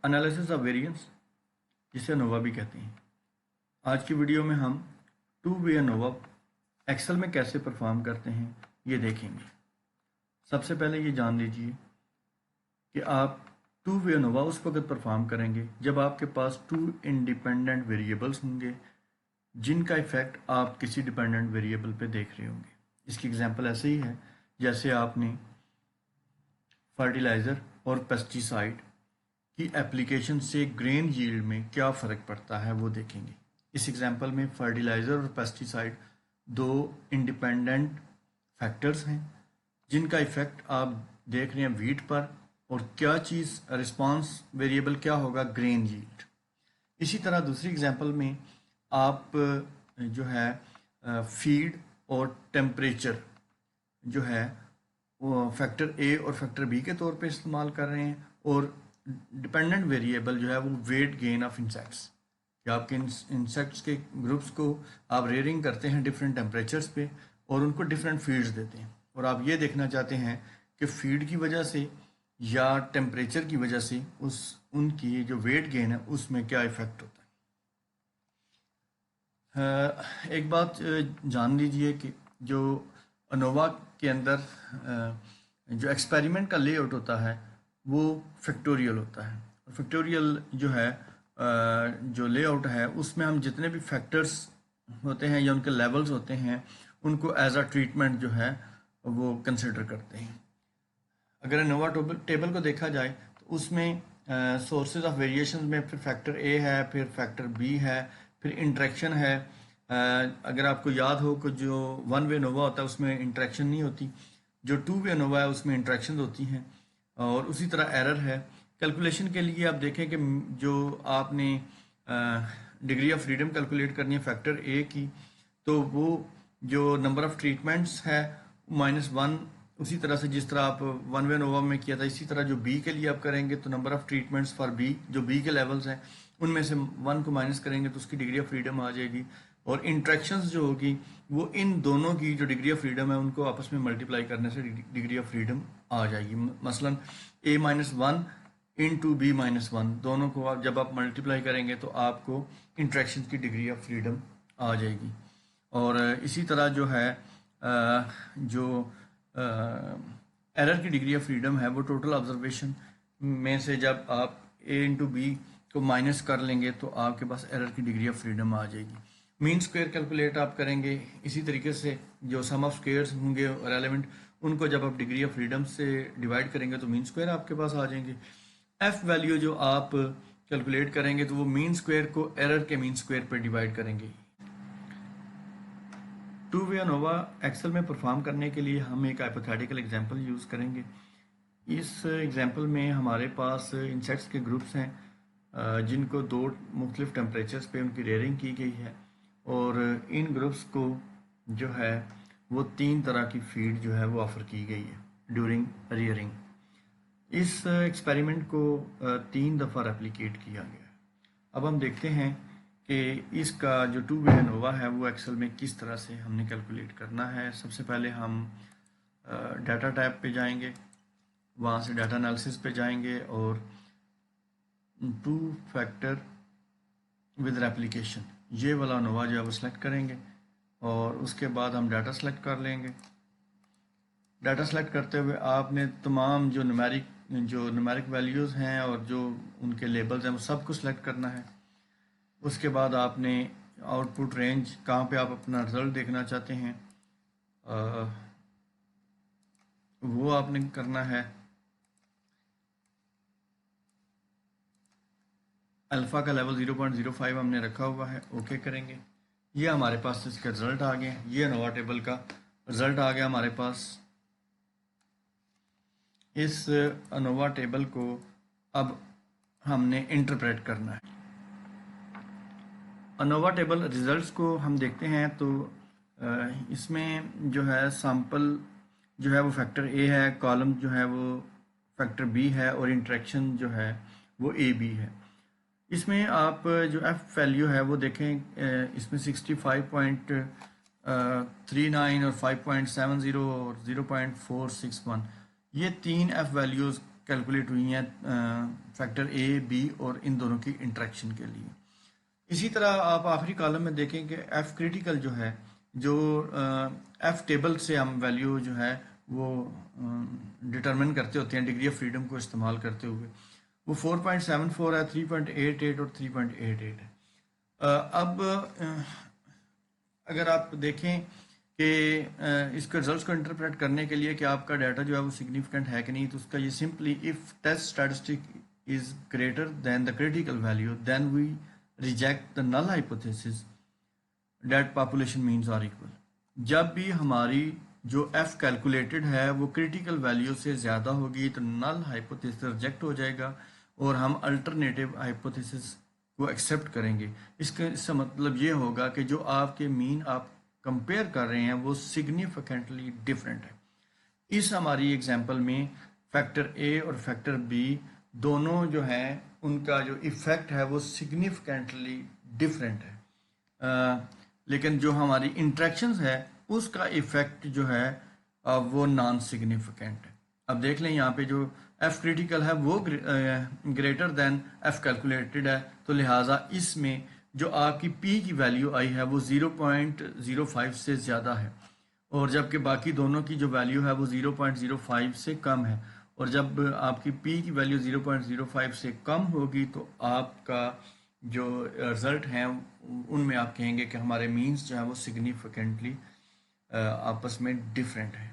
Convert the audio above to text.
Analysis of variance, जिसे ANOVA भी कहते हैं। आज की वीडियो में हम टू वे अनोवा एक्सेल में कैसे परफॉर्म करते हैं ये देखेंगे। सबसे पहले ये जान लीजिए कि आप टू वे अनोवा उस वक्त परफॉर्म करेंगे जब आपके पास टू इंडिपेंडेंट वेरिएबल्स होंगे जिनका इफेक्ट आप किसी डिपेंडेंट वेरिएबल पे देख रहे होंगे। इसकी एग्जांपल ऐसे ही है जैसे आपने फर्टिलाइज़र और पेस्टिसाइड की एप्लीकेशन से ग्रेन यील्ड में क्या फ़र्क पड़ता है वो देखेंगे। इस एग्जांपल में फर्टिलाइज़र और पेस्टिसाइड दो इंडिपेंडेंट फैक्टर्स हैं जिनका इफ़ेक्ट आप देख रहे हैं वीट पर, और क्या चीज़ रिस्पांस वेरिएबल क्या होगा, ग्रेन यील्ड। इसी तरह दूसरी एग्जांपल में आप जो है फीड और टेम्परेचर जो है वो फैक्टर ए और फैक्टर बी के तौर पे इस्तेमाल कर रहे हैं, और डिपेंडेंट वेरिएबल जो है वो वेट गेन ऑफ इंसेक्ट्स, कि आपके इंसेक्ट्स के ग्रुप्स को आप रेयरिंग करते हैं डिफरेंट टेम्परेचर्स पे और उनको डिफरेंट फीड्स देते हैं, और आप ये देखना चाहते हैं कि फीड की वजह से या टेम्परेचर की वजह से उनकी जो वेट गेन है उसमें क्या इफ़ेक्ट होता है। एक बात जान लीजिए कि जो अनोवा के अंदर जो एक्सपेरिमेंट का लेआउट होता है वो फैक्टोरियल होता है। फैक्टोरियल जो है जो लेआउट है उसमें हम जितने भी फैक्टर्स होते हैं या उनके लेवल्स होते हैं उनको एज अ ट्रीटमेंट जो है वो कंसिडर करते हैं। अगर अनोवा टेबल को देखा जाए तो उसमें सोर्सेज ऑफ वेरिएशन में फिर फैक्टर ए है, फिर फैक्टर बी है, फिर इंट्रैक्शन है। अगर आपको याद हो कि जो वन वे अनोवा होता है उसमें इंट्रैक्शन नहीं होती, जो टू वे अनोवा है उसमें इंट्रैक्शन होती हैं, और उसी तरह एरर है। कैलकुलेशन के लिए आप देखें कि जो आपने डिग्री ऑफ फ्रीडम कैलकुलेट करनी है फैक्टर ए की, तो वो जो नंबर ऑफ ट्रीटमेंट्स है -1, उसी तरह से जिस तरह आप वन वे अनोवा में किया था इसी तरह जो बी के लिए आप करेंगे तो number of treatments for B, जो बी के लेवल्स हैं उनमें से 1 को माइनस करेंगे तो उसकी डिग्री ऑफ फ्रीडम आ जाएगी, और इंट्रैक्शंस जो होगी वो इन दोनों की जो डिग्री ऑफ फ्रीडम है उनको आपस में मल्टीप्लाई करने से डिग्री ऑफ फ्रीडम आ जाएगी। मसलन a-1 इंटू b-1, दोनों को आप जब आप मल्टीप्लाई करेंगे तो आपको इंट्रैक्शन की डिग्री ऑफ फ्रीडम आ जाएगी। और इसी तरह जो है जो एरर की डिग्री ऑफ फ्रीडम है वो टोटल ऑब्जर्वेशन में से जब आप a इंटू बी को माइनस कर लेंगे तो आपके पास एरर की डिग्री ऑफ फ्रीडम आ जाएगी। मीन स्क्वायर कैलकुलेट आप करेंगे इसी तरीके से, जो सम ऑफ स्क्वायर्स होंगे रेलेवेंट उनको जब आप डिग्री ऑफ फ्रीडम से डिवाइड करेंगे तो मीन स्क्वायर आपके पास आ जाएंगे। एफ वैल्यू जो आप कैलकुलेट करेंगे तो वो मीन स्क्वायर को एरर के मीन स्क्वायर पर डिवाइड करेंगे। टू वे अनोवा एक्सेल में परफॉर्म करने के लिए हम एक हाइपोथेटिकल एग्जांपल यूज़ करेंगे। इस एग्जांपल में हमारे पास इंसेक्ट्स के ग्रुप्स हैं जिनको दो मुख्तलिफ टेम्परेचर्स पे उनकी रेयरिंग की गई है, और इन ग्रुप्स को जो है वो 3 तरह की फीड जो है वो ऑफ़र की गई है ड्यूरिंग रेयरिंग। इस एक्सपेरिमेंट को 3 दफ़ा रेप्लिकेट किया गया है। अब हम देखते हैं कि इसका जो टू वे अनोवा है वो एक्सेल में किस तरह से हमने कैलकुलेट करना है। सबसे पहले हम डाटा टैब पे जाएंगे, वहाँ से डाटा एनालिसिस पे जाएंगे और टू फैक्टर विद रेप्लिकेशन ये वाला अनोवा जो है वो सिलेक्ट करेंगे, और उसके बाद हम डाटा सेलेक्ट कर लेंगे। डाटा सेलेक्ट करते हुए आपने तमाम जो न्यूमेरिक वैल्यूज़ हैं और जो उनके लेबल्स हैं वो सब को सिलेक्ट करना है। उसके बाद आपने आउटपुट रेंज कहाँ पे आप अपना रिज़ल्ट देखना चाहते हैं वो आपने करना है। अल्फ़ा का लेवल 0.05 हमने रखा हुआ है, ओके करेंगे। ये हमारे पास इसका रिज़ल्ट आ गया, ये अनोवा टेबल का रिज़ल्ट आ गया हमारे पास। इस अनोवा टेबल को अब हमने इंटरप्रेट करना है। अनोवा टेबल रिजल्ट्स को हम देखते हैं तो इसमें जो है सैम्पल जो है वो फैक्टर ए है, कॉलम जो है वो फैक्टर बी है, और इंट्रैक्शन जो है वो ए बी है। इसमें आप जो एफ वैल्यू है वो देखें, इसमें 65.39 और 5.70 और 0.461 ये 3 एफ वैल्यूज़ کیلکولیٹ ہوئی ہیں فیکٹر اے بی اور ان دونوں کی انٹریکشن کے لیے. اسی طرح آپ آخری کالم میں دیکھیں کہ ایف کریٹیکل جو ہے جو ایف ٹیبل سے ہم ویلیو جو ہے وہ ڈٹرمن کرتے ہوتے ہیں ڈگری آف فریڈم کو استعمال کرتے ہوئے. وہ 4.74 ہے, 3.88 اور 3.88 ہے. اب اگر آپ دیکھیں کہ اس کے ریزلٹس کو انٹرپریٹ کرنے کے لیے کہ آپ کا ڈیٹا جو ہے وہ سگنیفیکنٹ ہے کہ نہیں, تو اس کا یہ simply if test statistic is greater than the critical value then we reject the null hypothesis that population means are equal. جب بھی ہماری جو ایف کیلکولیٹڈ ہے وہ کریٹیکل ویلیو سے زیادہ ہوگی تو نل ہائپوتھیسس ریجیکٹ ہو جائے گا اور ہم الٹرنیٹیو ہائپوتھیسس کو ایکسیپٹ کریں گے. اس سے مطلب یہ ہوگا کہ جو آپ کے مین آپ کمپیئر کر رہے ہیں وہ سگنیفیکنٹلی ڈفرینٹ ہے. اس ہماری ایگزامپل میں فیکٹر اے اور فیکٹر بی دونوں جو ہیں ان کا جو ایفیکٹ ہے وہ سگنیفیکنٹلی ڈفرینٹ ہے, لیکن جو ہماری انٹریکشنز ہے اس کا ایفیکٹ جو ہے وہ نان سگنیفیکنٹ ہے. اب دیکھ لیں یہاں پہ جو ایف کریٹیکل ہے وہ گریٹر دین ایف کیلکولیٹڈ ہے, تو لہٰذا اس میں جو آپ کی پی کی ویلیو آئی ہے وہ 0.05 سے زیادہ ہے, اور جب کہ باقی دونوں کی جو ویلیو ہے وہ 0.05 سے کم ہے. اور جب آپ کی پی کی ویلیو 0.05 سے کم ہوگی تو آپ کا جو رزلٹ ہیں ان میں آپ کہیں گے کہ ہمارے مینز جو ہیں وہ سگنیفیکنٹلی آپس میں ڈفرینٹ ہیں.